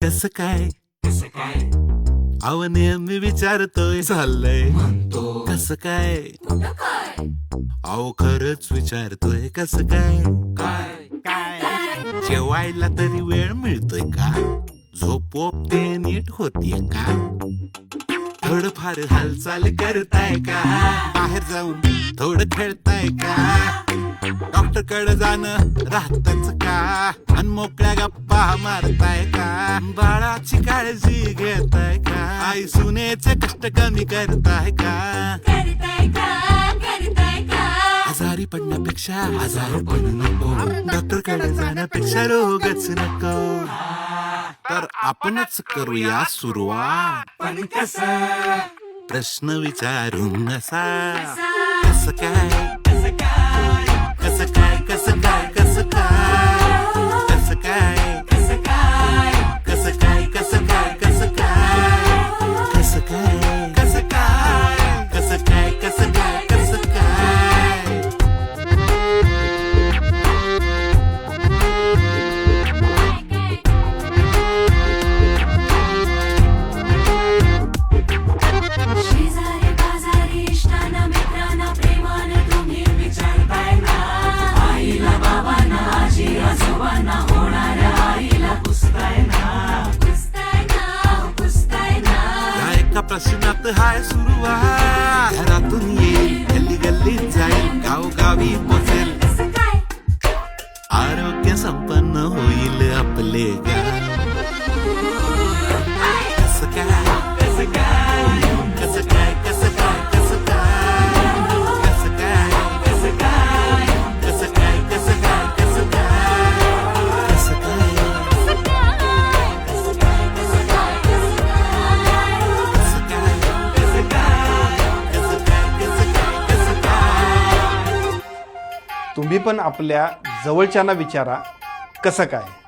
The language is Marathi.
कसं काय अव नेहमी विचारतोय चाललंय कसं काय अहो खरंच विचारतोय कसं काय जेवायला तरी वेळ मिळतोय का झोप ते नीट होतीये का थोडंफार हालचाल करताय का बाहेर जाऊन थोडं खेळताय का डॉक्टर कडे जाणं राहतच का अन मोकळ्या गप्पा मारताय का बाळाची काळजी घेताय का आई सुनेचे कष्ट कमी करताय का आजारी पडण्यापेक्षा आजारी पडू नको डॉक्टर कडे जाण्यापेक्षा रोगच नको तर आपणच करूया सुरुवात पण कसं प्रश्न विचारून असा कसं काय कसं काय कसं काय कसं काय कसं काय कसं काय कसं काय कसं काय कसं काय कसं काय कसं काय कसं काय कसं काय कसं काय शेजारी बाजारी इष्टांना मित्रांना प्रेमाने तुम्ही विचारताय ना आईला बाबांना आजी आजोबांना होणाऱ्या आईला पुसताय ना या एका प्रश्नात हाय सुरुवात घरातून येईल गल्ली गल्लीत जाईल गावगावी पोचेल आरोग्य संपन्न होईल आपले गाव कसं काय कसं काय कसं काय कसं काय कसं काय कसं काय कसं काय कसं काय कसं काय कसं काय कसं काय कसं काय कसं काय कसं काय कसं काय कसं काय कसं काय तुम्ही पण आपल्या जवळच्यांना विचारा कसं काय.